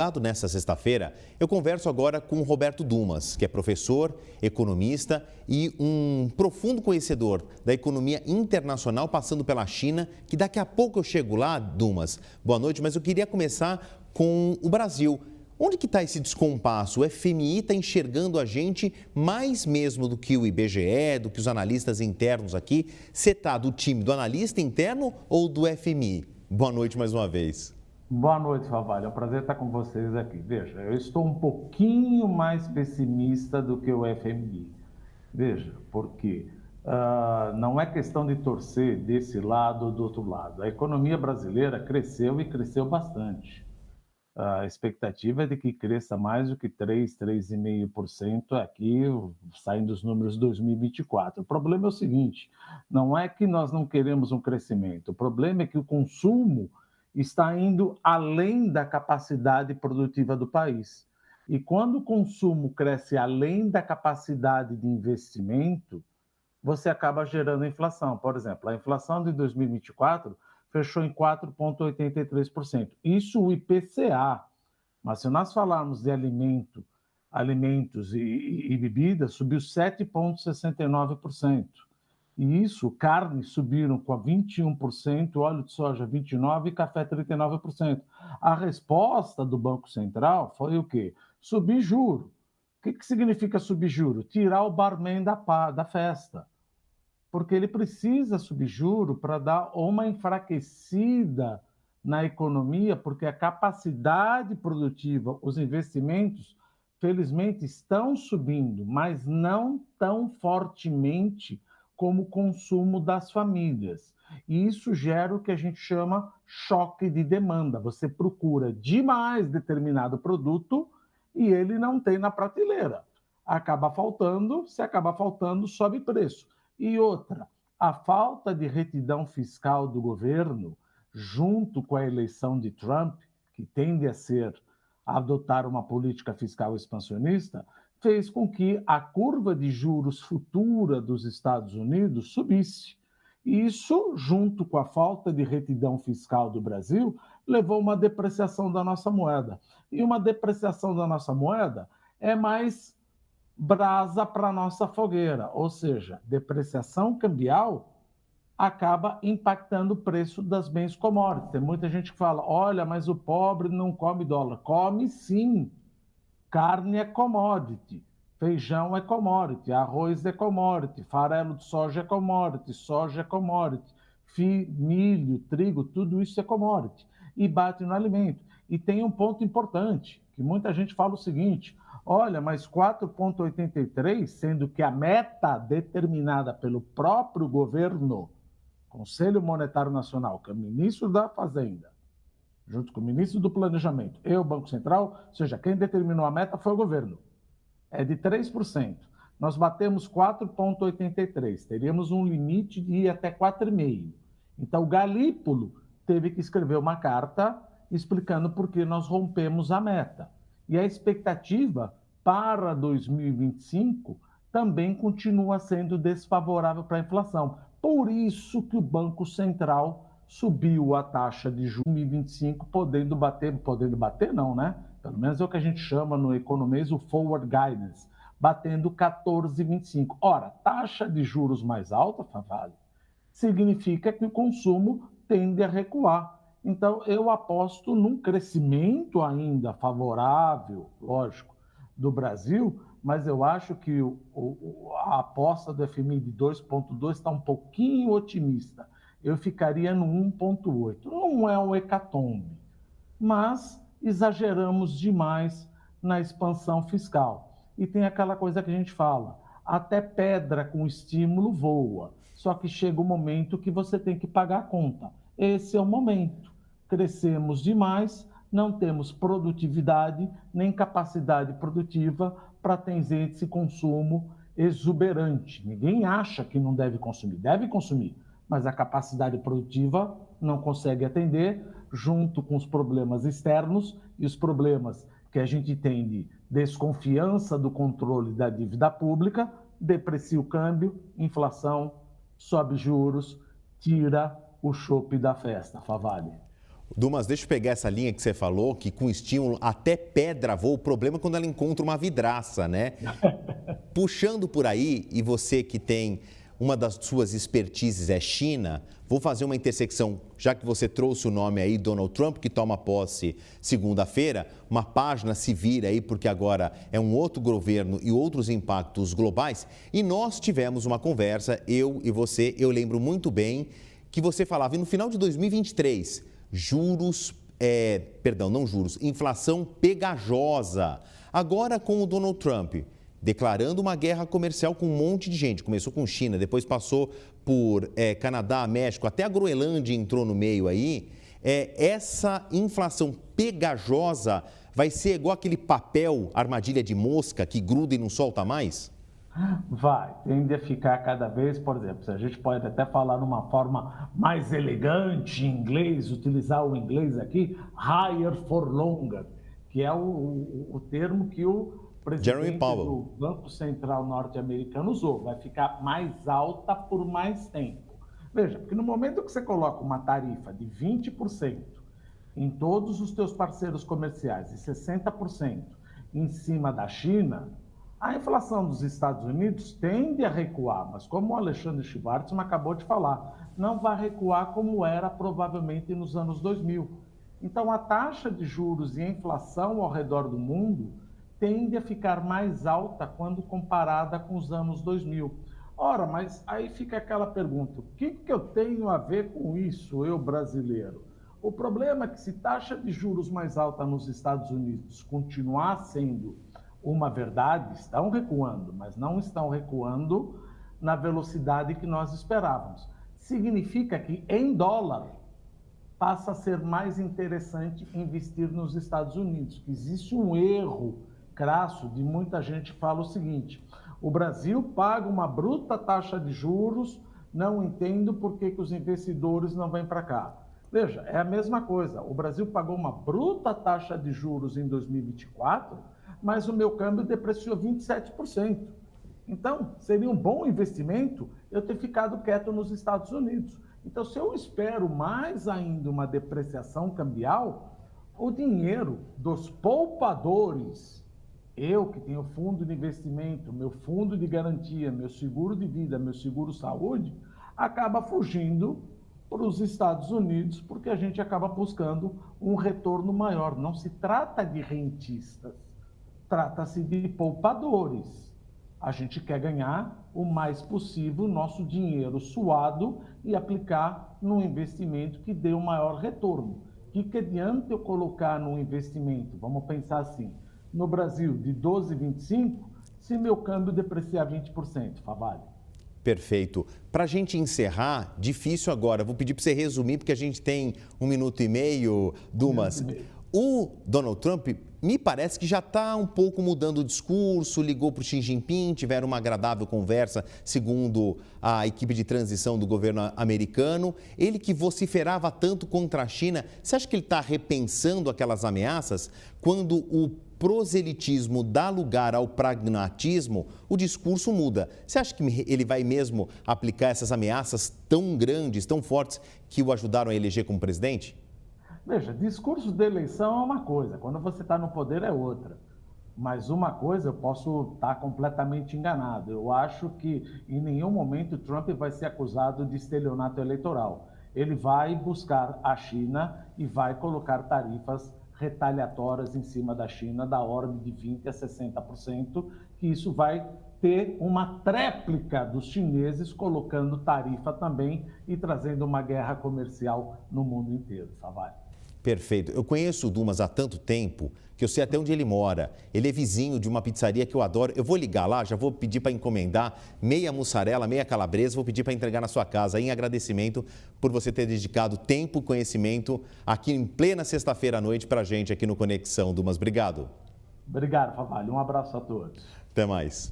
Nesta sexta-feira, eu converso agora com o Roberto Dumas, que é professor, economista e um profundo conhecedor da economia internacional, passando pela China, que daqui a pouco eu chego lá, Dumas. Boa noite, mas eu queria começar com o Brasil. Onde que está esse descompasso? O FMI está enxergando a gente mais mesmo do que o IBGE, do que os analistas internos aqui? Você está do time do analista interno ou do FMI? Boa noite mais uma vez. Boa noite, Favalho. É um prazer estar com vocês aqui. Veja, eu estou um pouquinho mais pessimista do que o FMI. Veja, porque não é questão de torcer desse lado ou do outro lado. A economia brasileira cresceu e cresceu bastante. A expectativa é de que cresça mais do que 3, 3,5% aqui, saindo os números de 2024. O problema é o seguinte, não é que nós não queremos um crescimento, o problema é que o consumo está indo além da capacidade produtiva do país. E quando o consumo cresce além da capacidade de investimento, você acaba gerando inflação. Por exemplo, a inflação de 2024 fechou em 4,83%. Isso o IPCA. Mas se nós falarmos de alimentos e bebidas, subiu 7,69%. E isso, carne subiram com 21%, óleo de soja 29% e café 39%. A resposta do Banco Central foi o quê? Subir juro. O que significa subir juro? Tirar o barman da festa. Porque ele precisa subir juro para dar uma enfraquecida na economia, porque a capacidade produtiva, os investimentos, felizmente estão subindo, mas não tão fortemente como o consumo das famílias. E isso gera o que a gente chama choque de demanda. Você procura demais determinado produto e ele não tem na prateleira. Acaba faltando, se acaba faltando, sobe preço. E outra, a falta de retidão fiscal do governo, junto com a eleição de Trump, que tende a adotar uma política fiscal expansionista, fez com que a curva de juros futura dos Estados Unidos subisse. Isso, junto com a falta de retidão fiscal do Brasil, levou a uma depreciação da nossa moeda. E uma depreciação da nossa moeda é mais brasa para a nossa fogueira, ou seja, depreciação cambial acaba impactando o preço das bens commodities. Tem muita gente que fala, olha, mas o pobre não come dólar. Come sim. Carne é commodity, feijão é commodity, arroz é commodity, farelo de soja é commodity, milho, trigo, tudo isso é commodity. E bate no alimento. E tem um ponto importante, que muita gente fala o seguinte, olha, mas 4,83, sendo que a meta determinada pelo próprio governo, Conselho Monetário Nacional, que é o ministro da Fazenda, junto com o ministro do Planejamento e o Banco Central, ou seja, quem determinou a meta foi o governo, é de 3%. Nós batemos 4,83, teríamos um limite de ir até 4,5%. Então, o Galípolo teve que escrever uma carta explicando por que nós rompemos a meta. E a expectativa para 2025 também continua sendo desfavorável para a inflação. Por isso que o Banco Central subiu a taxa de juros em 2025, podendo bater não, né? Pelo menos é o que a gente chama no economês o forward guidance, batendo 14,25. Ora, taxa de juros mais alta, Favalli, significa que o consumo tende a recuar. Então, eu aposto num crescimento ainda favorável, lógico, do Brasil, mas eu acho que a aposta do FMI de 2,2 está um pouquinho otimista. Eu ficaria no 1,8. Não é um hecatombe, mas exageramos demais na expansão fiscal. E tem aquela coisa que a gente fala, até pedra com estímulo voa, só que chega o momento que você tem que pagar a conta. Esse é o momento. Crescemos demais, não temos produtividade nem capacidade produtiva para atender esse consumo exuberante. Ninguém acha que não deve consumir, mas a capacidade produtiva não consegue atender, junto com os problemas externos e os problemas que a gente tem de desconfiança do controle da dívida pública, deprecia o câmbio, inflação, sobe juros, tira o chopp da festa, Favalli. Dumas, deixa eu pegar essa linha que você falou, que com estímulo até pedra voa. O problema é quando ela encontra uma vidraça, né? Puxando por aí, e você que tem uma das suas expertises é China, vou fazer uma intersecção, já que você trouxe o nome aí, Donald Trump, que toma posse segunda-feira, uma página se vira aí, porque agora é um outro governo e outros impactos globais. E nós tivemos uma conversa, eu e você, eu lembro muito bem, que você falava, e no final de 2023, inflação pegajosa. Agora com o Donald Trump declarando uma guerra comercial com um monte de gente. Começou com China, depois passou por Canadá, México, até a Groenlândia entrou no meio aí. Essa inflação pegajosa vai ser igual aquele papel armadilha de mosca que gruda e não solta mais? Vai, tende a ficar cada vez, por exemplo, a gente pode até falar numa forma mais elegante em inglês, utilizar o inglês aqui, higher for longer, que é o termo que o presidente do Banco Central norte-americano usou, vai ficar mais alta por mais tempo. Veja, porque no momento que você coloca uma tarifa de 20% em todos os teus parceiros comerciais e 60% em cima da China, a inflação dos Estados Unidos tende a recuar, mas como o Alexandre Schwartzman acabou de falar, não vai recuar como era provavelmente nos anos 2000. Então, a taxa de juros e a inflação ao redor do mundo tende a ficar mais alta quando comparada com os anos 2000. Ora, mas aí fica aquela pergunta, o que eu tenho a ver com isso, eu brasileiro? O problema é que se taxa de juros mais alta nos Estados Unidos continuar sendo uma verdade, estão recuando, mas não estão recuando na velocidade que nós esperávamos. Significa que em dólar passa a ser mais interessante investir nos Estados Unidos, que existe um erro crasso de muita gente que fala o seguinte, o Brasil paga uma bruta taxa de juros, não entendo por que os investidores não vêm para cá. Veja, é a mesma coisa, o Brasil pagou uma bruta taxa de juros em 2024, mas o meu câmbio depreciou 27%. Então, seria um bom investimento eu ter ficado quieto nos Estados Unidos. Então, se eu espero mais ainda uma depreciação cambial, o dinheiro dos poupadores, eu que tenho fundo de investimento, meu fundo de garantia, meu seguro de vida, meu seguro saúde, acaba fugindo para os Estados Unidos, porque a gente acaba buscando um retorno maior. Não se trata de rentistas, trata-se de poupadores. A gente quer ganhar o mais possível o nosso dinheiro suado e aplicar num investimento que dê o maior retorno. O que adianta eu colocar num investimento, vamos pensar assim, no Brasil de 12,25, se meu câmbio depreciar 20%, Favalli? Perfeito. Para a gente encerrar, difícil agora, vou pedir para você resumir, porque a gente tem 1 minuto e meio, Dumas. O Donald Trump me parece que já está um pouco mudando o discurso, ligou para o Xi Jinping, tiveram uma agradável conversa, segundo a equipe de transição do governo americano. Ele que vociferava tanto contra a China, você acha que ele está repensando aquelas ameaças? Quando o proselitismo dá lugar ao pragmatismo, o discurso muda. Você acha que ele vai mesmo aplicar essas ameaças tão grandes, tão fortes, que o ajudaram a eleger como presidente? Veja, discurso de eleição é uma coisa, quando você está no poder é outra. Mas uma coisa, eu posso estar completamente enganado. Eu acho que em nenhum momento Trump vai ser acusado de estelionato eleitoral. Ele vai buscar a China e vai colocar tarifas retaliatórias em cima da China, da ordem de 20% a 60%, que isso vai ter uma tréplica dos chineses colocando tarifa também e trazendo uma guerra comercial no mundo inteiro, Favalli. Perfeito. Eu conheço o Dumas há tanto tempo que eu sei até onde ele mora. Ele é vizinho de uma pizzaria que eu adoro. Eu vou ligar lá, já vou pedir para encomendar meia mussarela, meia calabresa, vou pedir para entregar na sua casa em agradecimento por você ter dedicado tempo e conhecimento aqui em plena sexta-feira à noite para a gente aqui no Conexão, Dumas. Obrigado. Obrigado, Favalli. Um abraço a todos. Até mais.